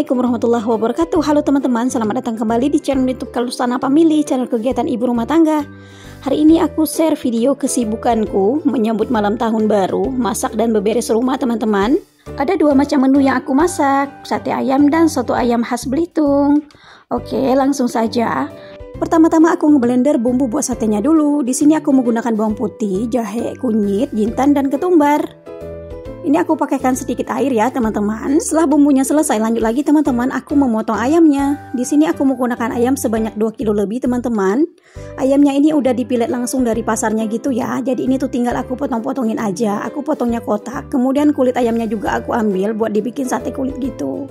Assalamualaikum warahmatullahi wabarakatuh. Halo teman-teman, selamat datang kembali di channel YouTube Kalustana Family, channel kegiatan ibu rumah tangga. Hari ini aku share video kesibukanku menyambut malam tahun baru, masak dan beberes rumah teman-teman. Ada dua macam menu yang aku masak, sate ayam dan soto ayam khas Belitung. Oke, langsung saja. Pertama-tama aku ngeblender bumbu buat satenya dulu. Di sini aku menggunakan bawang putih, jahe, kunyit, jintan dan ketumbar. Ini aku pakaikan sedikit air ya teman-teman. Setelah bumbunya selesai, lanjut lagi teman-teman, aku memotong ayamnya. Di sini aku menggunakan ayam sebanyak 2 kilo lebih teman-teman. Ayamnya ini udah dipilet langsung dari pasarnya gitu ya. Jadi ini tuh tinggal aku potong-potongin aja. Aku potongnya kotak. Kemudian kulit ayamnya juga aku ambil buat dibikin sate kulit gitu.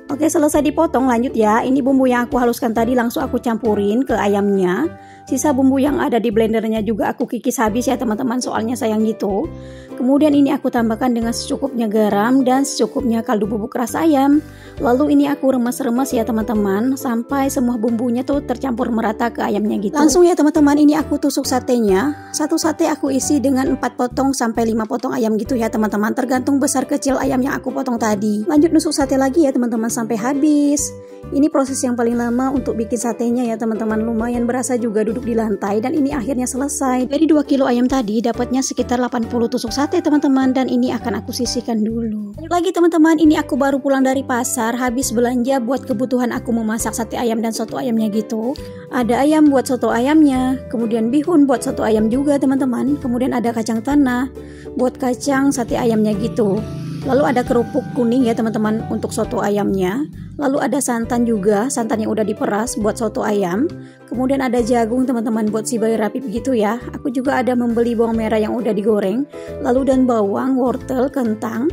Oke, selesai dipotong, lanjut ya. Ini bumbu yang aku haluskan tadi langsung aku campurin ke ayamnya. Sisa bumbu yang ada di blendernya juga aku kikis habis ya teman-teman, soalnya sayang gitu. Kemudian ini aku tambahkan dengan secukupnya garam dan secukupnya kaldu bubuk keras ayam. Lalu ini aku remes-remes ya teman-teman, sampai semua bumbunya tuh tercampur merata ke ayamnya gitu. Langsung ya teman-teman, ini aku tusuk satenya. Satu sate aku isi dengan 4 potong sampai 5 potong ayam gitu ya teman-teman, tergantung besar kecil ayam yang aku potong tadi. Lanjut nusuk sate lagi ya teman-teman sampai habis. Ini proses yang paling lama untuk bikin satenya ya teman-teman, lumayan berasa juga duduk di lantai, dan ini akhirnya selesai. Dari 2 kilo ayam tadi dapatnya sekitar 80 tusuk sate teman-teman, dan ini akan aku sisihkan dulu. Lagi teman-teman, ini aku baru pulang dari pasar, habis belanja buat kebutuhan aku memasak sate ayam dan soto ayamnya gitu. Ada ayam buat soto ayamnya, kemudian bihun buat soto ayam juga teman-teman, kemudian ada kacang tanah buat kacang sate ayamnya gitu. Lalu ada kerupuk kuning ya teman-teman untuk soto ayamnya. Lalu ada santan juga, santan yang udah diperas buat soto ayam. Kemudian ada jagung teman-teman buat si bayi rapip gitu ya. Aku juga ada membeli bawang merah yang udah digoreng. Lalu dan bawang, wortel, kentang.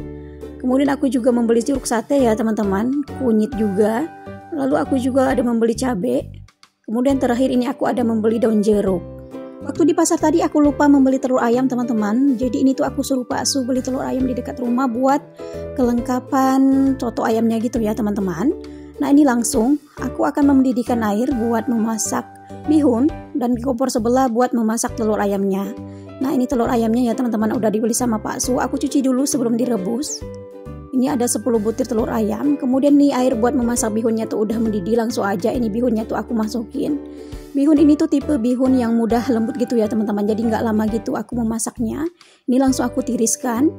Kemudian aku juga membeli jeruk sate ya teman-teman, kunyit juga. Lalu aku juga ada membeli cabai. Kemudian terakhir ini aku ada membeli daun jeruk. Waktu di pasar tadi aku lupa membeli telur ayam teman-teman. Jadi ini tuh aku suruh Pak Su beli telur ayam di dekat rumah buat kelengkapan soto ayamnya gitu ya teman-teman. Nah ini langsung aku akan mendidihkan air buat memasak bihun, dan di kompor sebelah buat memasak telur ayamnya. Nah ini telur ayamnya ya teman-teman udah dibeli sama Pak Su. Aku cuci dulu sebelum direbus. Ini ada 10 butir telur ayam. Kemudian nih air buat memasak bihunnya tuh udah mendidih, langsung aja ini bihunnya tuh aku masukin. Bihun ini tuh tipe bihun yang mudah lembut gitu ya teman-teman, jadi nggak lama gitu aku memasaknya. Ini langsung aku tiriskan.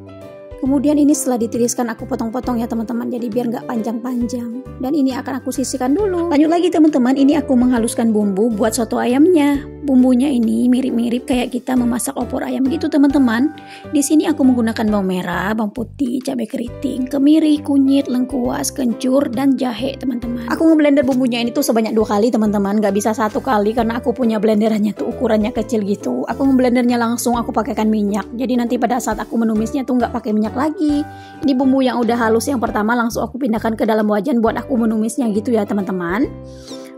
Kemudian ini setelah ditiriskan aku potong-potong ya teman-teman, jadi biar nggak panjang-panjang. Dan ini akan aku sisihkan dulu. Lanjut lagi teman-teman, ini aku menghaluskan bumbu buat soto ayamnya. Bumbunya ini mirip-mirip kayak kita memasak opor ayam gitu teman-teman. Di sini aku menggunakan bawang merah, bawang putih, cabai keriting, kemiri, kunyit, lengkuas, kencur, dan jahe teman-teman. Aku ngeblender bumbunya ini tuh sebanyak 2 kali teman-teman, nggak bisa 1 kali karena aku punya blenderannya tuh ukurannya kecil gitu. Aku ngeblendernya langsung aku pakaikan minyak. Jadi nanti pada saat aku menumisnya tuh nggak pakai minyak lagi. Ini bumbu yang udah halus yang pertama langsung aku pindahkan ke dalam wajan buat aku menumisnya gitu ya teman-teman.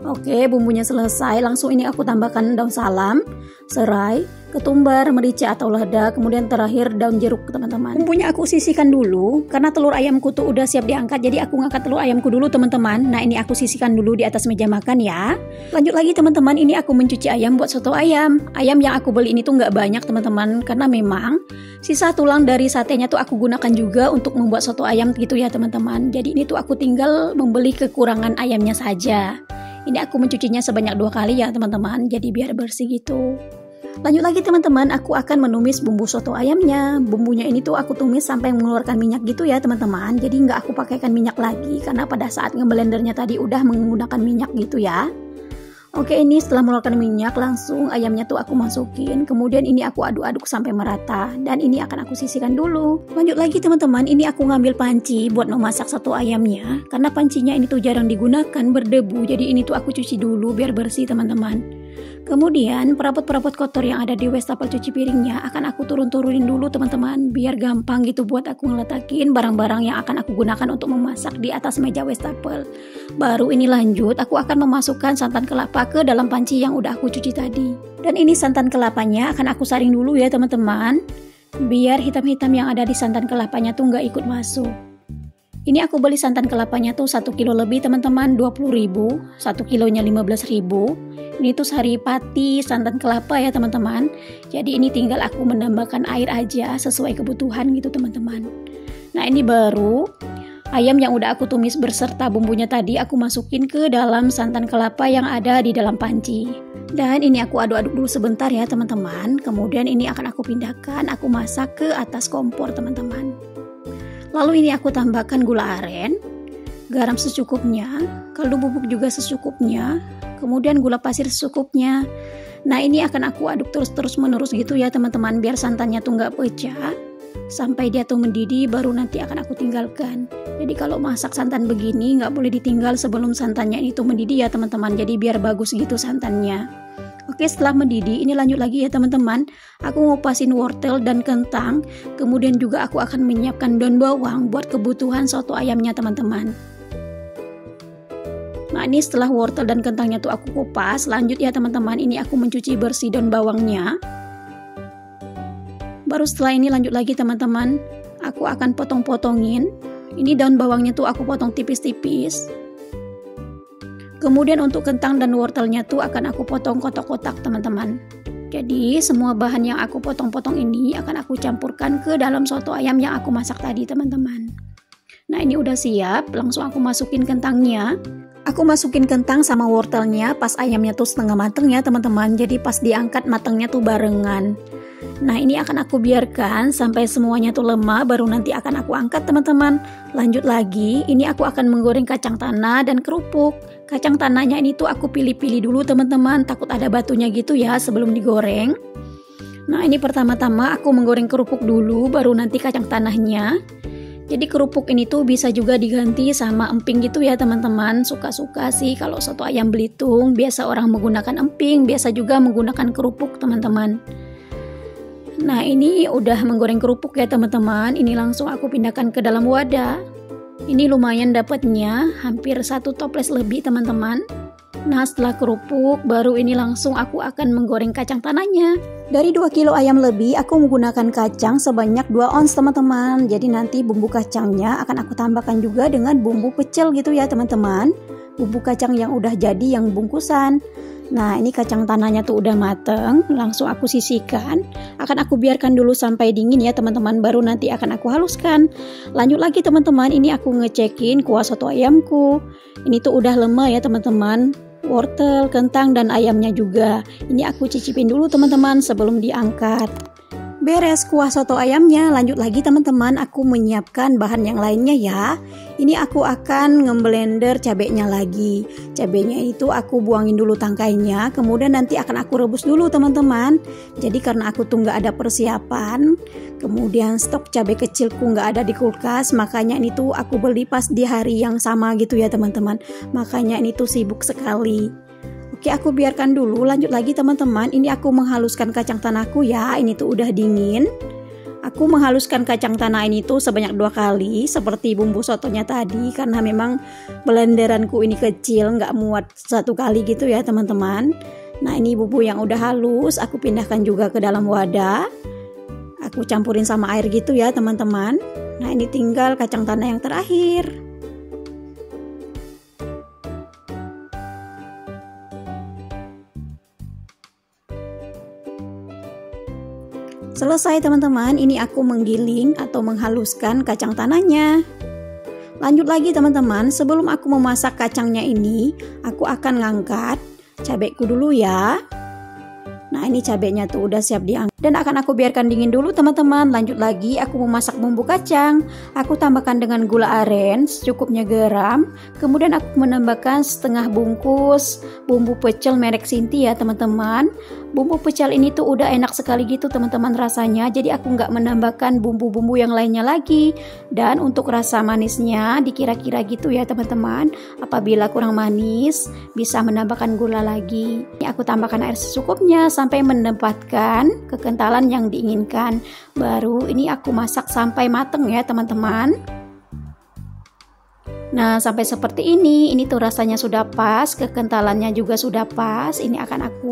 Oke, bumbunya selesai, langsung ini aku tambahkan daun salam, serai, ketumbar, merica atau lada, kemudian terakhir daun jeruk teman-teman. Bumbunya aku sisihkan dulu karena telur ayamku tuh udah siap diangkat, jadi aku ngangkat telur ayamku dulu teman-teman. Nah ini aku sisihkan dulu di atas meja makan ya. Lanjut lagi teman-teman, ini aku mencuci ayam buat soto ayam. Ayam yang aku beli ini tuh nggak banyak teman-teman, karena memang sisa tulang dari satenya tuh aku gunakan juga untuk membuat soto ayam gitu ya teman-teman. Jadi ini tuh aku tinggal membeli kekurangan ayamnya saja. Ini aku mencucinya sebanyak 2 kali ya teman-teman, jadi biar bersih gitu. Lanjut lagi teman-teman, aku akan menumis bumbu soto ayamnya. Bumbunya ini tuh aku tumis sampai mengeluarkan minyak gitu ya teman-teman. Jadi nggak aku pakaikan minyak lagi karena pada saat ngeblendernya tadi udah menggunakan minyak gitu ya. Oke, ini setelah mengeluarkan minyak langsung ayamnya tuh aku masukin. Kemudian ini aku aduk-aduk sampai merata, dan ini akan aku sisihkan dulu. Lanjut lagi teman-teman, ini aku ngambil panci buat memasak soto ayamnya. Karena pancinya ini tuh jarang digunakan, berdebu. Jadi ini tuh aku cuci dulu biar bersih teman-teman. Kemudian perabot-perabot kotor yang ada di wastafel cuci piringnya akan aku turun-turunin dulu teman-teman, biar gampang gitu buat aku ngeletakin barang-barang yang akan aku gunakan untuk memasak di atas meja wastafel. Baru ini lanjut, aku akan memasukkan santan kelapa ke dalam panci yang udah aku cuci tadi. Dan ini santan kelapanya akan aku saring dulu ya teman-teman, biar hitam-hitam yang ada di santan kelapanya tuh nggak ikut masuk. Ini aku beli santan kelapanya tuh 1 kilo lebih teman-teman, 20.000, 1 kilonya 15.000. Ini tuh saripati santan kelapa ya teman-teman. Jadi ini tinggal aku menambahkan air aja sesuai kebutuhan gitu teman-teman. Nah ini baru Ayam yang udah aku tumis berserta bumbunya tadi aku masukin ke dalam santan kelapa yang ada di dalam panci. Dan ini aku aduk-aduk dulu sebentar ya teman-teman. Kemudian ini akan aku pindahkan, aku masak ke atas kompor teman-teman. Lalu ini aku tambahkan gula aren, garam secukupnya, kaldu bubuk juga secukupnya, kemudian gula pasir secukupnya. Nah ini akan aku aduk terus menerus gitu ya teman-teman, biar santannya tuh nggak pecah. Sampai dia tuh mendidih baru nanti akan aku tinggalkan. Jadi kalau masak santan begini nggak boleh ditinggal sebelum santannya itu mendidih ya teman-teman. Jadi biar bagus gitu santannya. Oke, setelah mendidih ini lanjut lagi ya teman-teman. Aku ngupasin wortel dan kentang. Kemudian juga aku akan menyiapkan daun bawang buat kebutuhan soto ayamnya teman-teman. Nah ini setelah wortel dan kentangnya tuh aku kupas, lanjut ya teman-teman, ini aku mencuci bersih daun bawangnya. Baru setelah ini lanjut lagi teman-teman, aku akan potong-potongin. Ini daun bawangnya tuh aku potong tipis-tipis. Kemudian untuk kentang dan wortelnya tuh akan aku potong kotak-kotak teman-teman. Jadi semua bahan yang aku potong-potong ini akan aku campurkan ke dalam soto ayam yang aku masak tadi teman-teman. Nah ini udah siap, langsung aku masukin kentangnya. Aku masukin kentang sama wortelnya pas ayamnya tuh setengah mateng ya teman-teman. Jadi pas diangkat matengnya tuh barengan. Nah ini akan aku biarkan sampai semuanya tuh lemah, baru nanti akan aku angkat teman-teman. Lanjut lagi, ini aku akan menggoreng kacang tanah dan kerupuk. Kacang tanahnya ini tuh aku pilih-pilih dulu teman-teman, takut ada batunya gitu ya sebelum digoreng. Nah ini pertama-tama aku menggoreng kerupuk dulu, baru nanti kacang tanahnya. Jadi kerupuk ini tuh bisa juga diganti sama emping gitu ya teman-teman. Suka-suka sih, kalau soto ayam Belitung biasa orang menggunakan emping, biasa juga menggunakan kerupuk teman-teman. Nah ini udah menggoreng kerupuk ya teman-teman. Ini langsung aku pindahkan ke dalam wadah. Ini lumayan dapatnya, hampir 1 toples lebih teman-teman. Nah setelah kerupuk, baru ini langsung aku akan menggoreng kacang tanahnya. Dari 2 kilo ayam lebih, aku menggunakan kacang sebanyak 2 ons teman-teman. Jadi nanti bumbu kacangnya akan aku tambahkan juga dengan bumbu pecel gitu ya teman-teman. Bumbu kacang yang udah jadi, yang bungkusan. Nah ini kacang tanahnya tuh udah mateng, langsung aku sisihkan. Akan aku biarkan dulu sampai dingin ya teman-teman, baru nanti akan aku haluskan. Lanjut lagi teman-teman, ini aku ngecekin kuah soto ayamku. Ini tuh udah lemah ya teman-teman. Wortel, kentang, dan ayamnya juga. Ini aku cicipin dulu teman-teman sebelum diangkat. Beres kuah soto ayamnya, lanjut lagi teman-teman, aku menyiapkan bahan yang lainnya ya. Ini aku akan ngeblender cabenya lagi. Cabenya itu aku buangin dulu tangkainya, kemudian nanti akan aku rebus dulu teman-teman. Jadi karena aku tuh nggak ada persiapan, kemudian stok cabai kecilku nggak ada di kulkas, makanya ini tuh aku beli pas di hari yang sama gitu ya teman-teman. Makanya ini tuh sibuk sekali. Oke, aku biarkan dulu. Lanjut lagi teman-teman, ini aku menghaluskan kacang tanahku ya. Ini tuh udah dingin. Aku menghaluskan kacang tanah ini tuh sebanyak 2 kali seperti bumbu sotonya tadi, karena memang blenderanku ini kecil, nggak muat 1 kali gitu ya teman-teman. Nah ini bumbu yang udah halus aku pindahkan juga ke dalam wadah. Aku campurin sama air gitu ya teman-teman. Nah ini tinggal kacang tanah yang terakhir. Selesai teman-teman, ini aku menggiling atau menghaluskan kacang tanahnya. Lanjut lagi teman-teman, sebelum aku memasak kacangnya ini, aku akan ngangkat cabaiku dulu ya. Nah ini cabenya tuh udah siap diangkat dan akan aku biarkan dingin dulu teman-teman. Lanjut lagi aku memasak bumbu kacang. Aku tambahkan dengan gula aren secukupnya garam. Kemudian aku menambahkan setengah bungkus bumbu pecel merek Sinti ya teman-teman. Bumbu pecel ini tuh udah enak sekali gitu teman-teman rasanya. Jadi aku nggak menambahkan bumbu-bumbu yang lainnya lagi. Dan untuk rasa manisnya dikira-kira gitu ya teman-teman. Apabila kurang manis bisa menambahkan gula lagi. Ini aku tambahkan air secukupnya sampai mendapatkan kekentalan yang diinginkan. Baru ini aku masak sampai mateng ya teman-teman. Nah, sampai seperti ini tuh rasanya sudah pas, kekentalannya juga sudah pas. Ini akan aku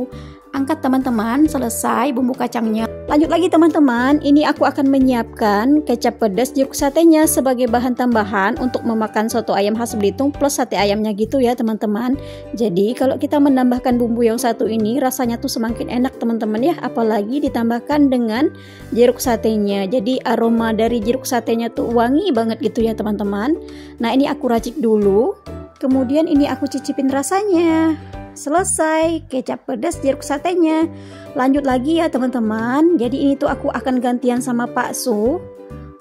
angkat teman-teman, selesai bumbu kacangnya. Lanjut lagi teman-teman, ini aku akan menyiapkan kecap pedas jeruk satenya sebagai bahan tambahan untuk memakan soto ayam khas Belitung plus sate ayamnya gitu ya teman-teman. Jadi kalau kita menambahkan bumbu yang satu ini rasanya tuh semakin enak teman-teman ya, apalagi ditambahkan dengan jeruk satenya. Jadi aroma dari jeruk satenya tuh wangi banget gitu ya teman-teman. Nah, ini aku racik dulu, kemudian ini aku cicipin rasanya. Selesai kecap pedas jeruk satenya. Lanjut lagi ya teman-teman. Jadi ini tuh aku akan gantian sama Pak Su.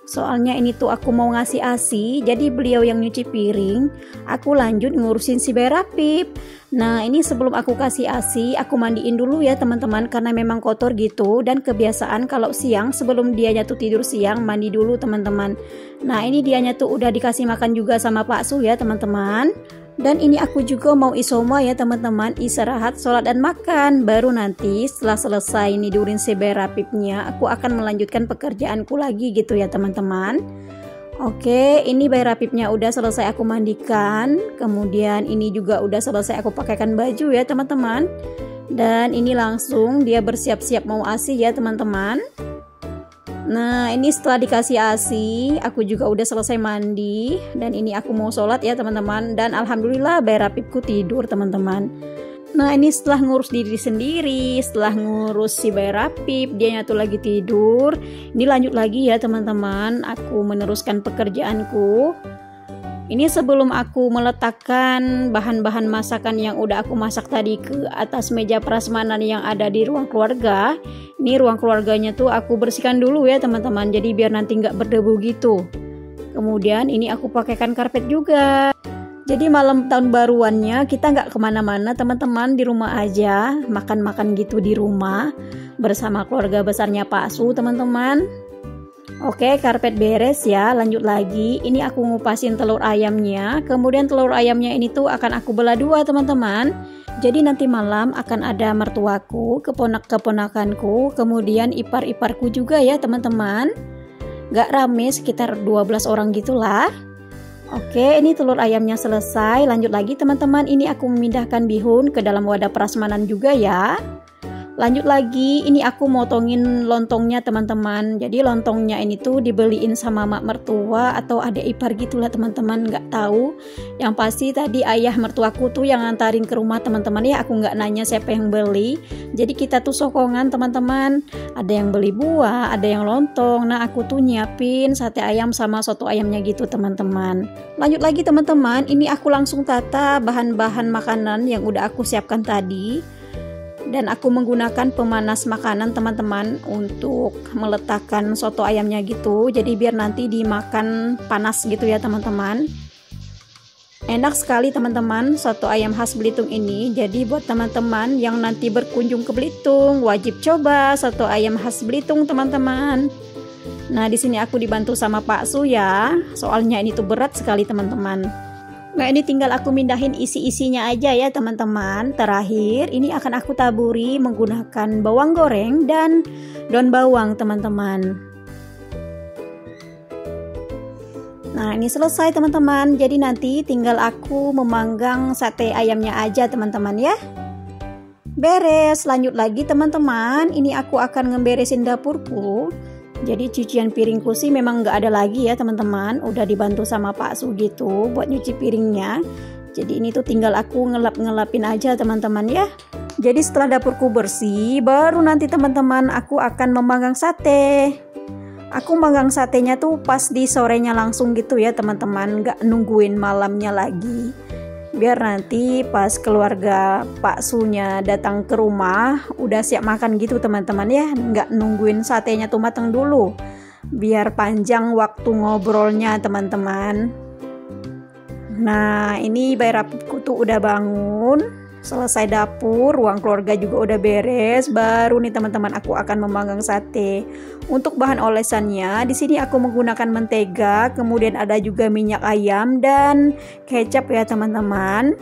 Soalnya ini tuh aku mau ngasih ASI, jadi beliau yang nyuci piring, aku lanjut ngurusin si Berapip. Nah, ini sebelum aku kasih ASI, aku mandiin dulu ya teman-teman, karena memang kotor gitu. Dan kebiasaan kalau siang, sebelum dianya tuh tidur siang, mandi dulu teman-teman. Nah, ini dianya tuh udah dikasih makan juga sama Pak Su ya teman-teman. Dan ini aku juga mau isoma ya teman-teman, istirahat, sholat dan makan. Baru nanti setelah selesai nidurin si Berapipnya, aku akan melanjutkan pekerjaanku lagi gitu ya teman-teman. Oke, ini Berapipnya udah selesai aku mandikan. Kemudian ini juga udah selesai aku pakaikan baju ya teman-teman. Dan ini langsung dia bersiap-siap mau ASI ya teman-teman. Nah, ini setelah dikasih ASI, aku juga udah selesai mandi. Dan ini aku mau sholat ya teman-teman. Dan alhamdulillah Berapipku tidur teman-teman. Nah, ini setelah ngurus diri sendiri, setelah ngurus si Berapip, dianya tuh lagi tidur. Ini lanjut lagi ya teman-teman, aku meneruskan pekerjaanku. Ini sebelum aku meletakkan bahan-bahan masakan yang udah aku masak tadi ke atas meja prasmanan yang ada di ruang keluarga. Ini ruang keluarganya tuh aku bersihkan dulu ya teman-teman, jadi biar nanti nggak berdebu gitu. Kemudian ini aku pakaikan karpet juga. Jadi malam tahun baruannya kita nggak kemana-mana teman-teman, di rumah aja, makan-makan gitu di rumah bersama keluarga besarnya Pak Su teman-teman. Oke, karpet beres ya, lanjut lagi. Ini aku ngupasin telur ayamnya. Kemudian telur ayamnya ini tuh akan aku belah dua teman-teman. Jadi nanti malam akan ada mertuaku, keponakanku, kemudian ipar-iparku juga ya teman-teman. Gak rame, sekitar 12 orang gitulah. Oke, ini telur ayamnya selesai. Lanjut lagi teman-teman, ini aku memindahkan bihun ke dalam wadah prasmanan juga ya. Lanjut lagi, ini aku motongin lontongnya teman-teman. Jadi lontongnya ini tuh dibeliin sama mak mertua atau adik ipar gitulah teman-teman, nggak tahu. Yang pasti tadi ayah mertuaku tuh yang ngantarin ke rumah teman-teman ya, aku nggak nanya siapa yang beli. Jadi kita tuh sokongan teman-teman. Ada yang beli buah, ada yang lontong. Nah, aku tuh nyiapin sate ayam sama soto ayamnya gitu teman-teman. Lanjut lagi teman-teman, ini aku langsung tata bahan-bahan makanan yang udah aku siapkan tadi. Dan aku menggunakan pemanas makanan teman-teman untuk meletakkan soto ayamnya gitu. Jadi biar nanti dimakan panas gitu ya teman-teman. Enak sekali teman-teman soto ayam khas Belitung ini. Jadi buat teman-teman yang nanti berkunjung ke Belitung, wajib coba soto ayam khas Belitung teman-teman. Nah, di sini aku dibantu sama Pak Su ya. Soalnya ini tuh berat sekali teman-teman. Nah, ini tinggal aku mindahin isi-isinya aja ya teman-teman. Terakhir ini akan aku taburi menggunakan bawang goreng dan daun bawang teman-teman. Nah, ini selesai teman-teman. Jadi nanti tinggal aku memanggang sate ayamnya aja teman-teman ya. Beres. Lanjut lagi teman-teman. Ini aku akan ngeberesin dapurku. Jadi cucian piringku sih memang nggak ada lagi ya teman-teman. Udah dibantu sama Pak Su gitu buat nyuci piringnya. Jadi ini tuh tinggal aku ngelap-ngelapin aja teman-teman ya. Jadi setelah dapurku bersih, baru nanti teman-teman aku akan memanggang sate. Aku manggang satenya tuh pas di sorenya langsung gitu ya teman-teman. Nggak nungguin malamnya lagi. Biar nanti pas keluarga Pak Sunya datang ke rumah udah siap makan gitu teman-teman ya, nggak nungguin satenya tuh matang dulu, biar panjang waktu ngobrolnya teman-teman. Nah, ini Berapipku tuh udah bangun, selesai dapur, ruang keluarga juga udah beres. Baru nih teman-teman aku akan memanggang sate. Untuk bahan olesannya di sini aku menggunakan mentega, kemudian ada juga minyak ayam dan kecap ya teman-teman.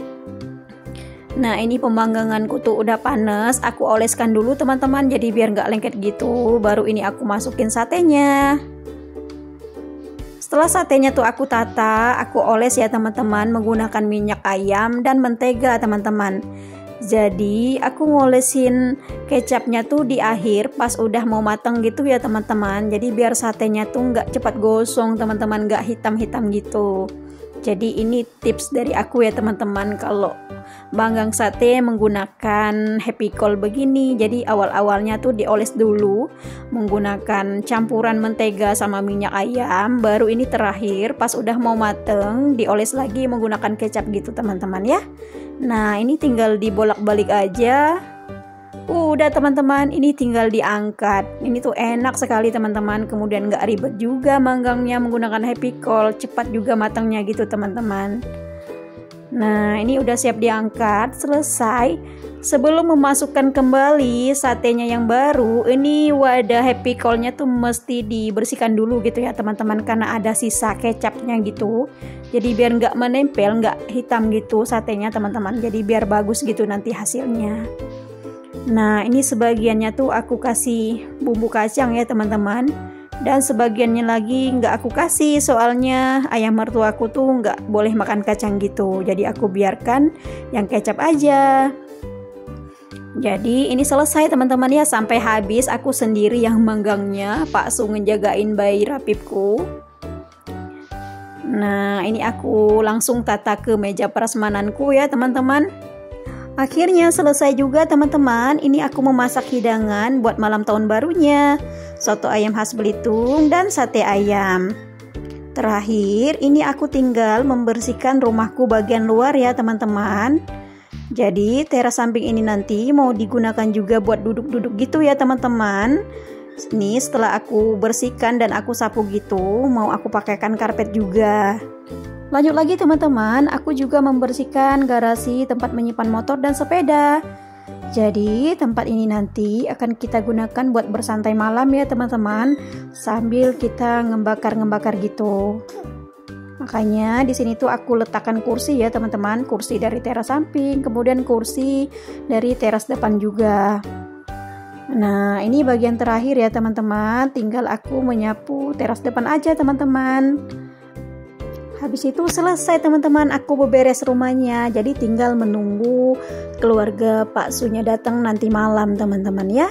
Nah, ini pemangganganku tuh udah panas, aku oleskan dulu teman-teman, jadi biar nggak lengket gitu. Baru ini aku masukin satenya. Setelah satenya tuh aku tata, aku oles ya teman-teman menggunakan minyak ayam dan mentega teman-teman. Jadi aku ngolesin kecapnya tuh di akhir pas udah mau matang gitu ya teman-teman. Jadi biar satenya tuh nggak cepat gosong teman-teman, nggak hitam-hitam gitu. Jadi ini tips dari aku ya teman-teman, kalau manggang sate menggunakan happy cold begini. Jadi awal-awalnya tuh dioles dulu menggunakan campuran mentega sama minyak ayam, baru ini terakhir pas udah mau mateng dioles lagi menggunakan kecap gitu teman-teman ya. Nah ini tinggal dibolak-balik aja. Udah teman-teman, ini tinggal diangkat. Ini tuh enak sekali teman-teman, kemudian gak ribet juga manggangnya menggunakan happy cold, cepat juga matangnya gitu teman-teman. Nah ini udah siap diangkat, selesai. Sebelum memasukkan kembali satenya yang baru, ini wadah happy cold-nya tuh mesti dibersihkan dulu gitu ya teman-teman, karena ada sisa kecapnya gitu. Jadi biar nggak menempel, nggak hitam gitu satenya teman-teman. Jadi biar bagus gitu nanti hasilnya. Nah ini sebagiannya tuh aku kasih bumbu kacang ya teman-teman, dan sebagiannya lagi nggak aku kasih, soalnya ayam mertuaku tuh nggak boleh makan kacang gitu. Jadi aku biarkan yang kecap aja. Jadi ini selesai teman-teman ya, sampai habis. Aku sendiri yang manggangnya, Pak Su ngejagain bayi rapipku. Nah ini aku langsung tata ke meja prasmananku ya teman-teman. Akhirnya selesai juga teman-teman. Ini aku memasak hidangan buat malam tahun barunya, soto ayam khas Belitung dan sate ayam. Terakhir ini aku tinggal membersihkan rumahku bagian luar ya teman-teman. Jadi teras samping ini nanti mau digunakan juga buat duduk-duduk gitu ya teman-teman. Ini setelah aku bersihkan dan aku sapu gitu, mau aku pakaikan karpet juga. Lanjut lagi teman-teman, aku juga membersihkan garasi tempat menyimpan motor dan sepeda. Jadi tempat ini nanti akan kita gunakan buat bersantai malam ya teman-teman, sambil kita ngebakar-ngebakar gitu. Makanya di sini tuh aku letakkan kursi ya teman-teman, kursi dari teras samping, kemudian kursi dari teras depan juga. Nah ini bagian terakhir ya teman-teman, tinggal aku menyapu teras depan aja teman-teman. Habis itu selesai teman-teman, aku beberes rumahnya. Jadi tinggal menunggu keluarga Pak Sunya datang nanti malam teman-teman ya.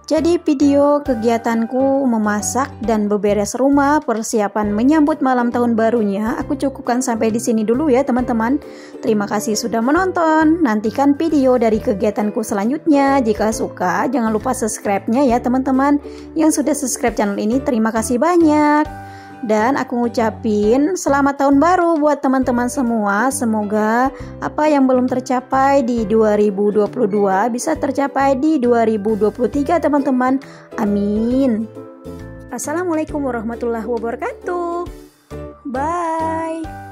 Jadi video kegiatanku memasak dan beberes rumah persiapan menyambut malam tahun barunya aku cukupkan sampai di sini dulu ya teman-teman. Terima kasih sudah menonton. Nantikan video dari kegiatanku selanjutnya. Jika suka jangan lupa subscribe-nya ya teman-teman. Yang sudah subscribe channel ini terima kasih banyak. Dan aku ngucapin selamat tahun baru buat teman-teman semua. Semoga apa yang belum tercapai di 2022 bisa tercapai di 2023 teman-teman. Amin. Assalamualaikum warahmatullahi wabarakatuh. Bye.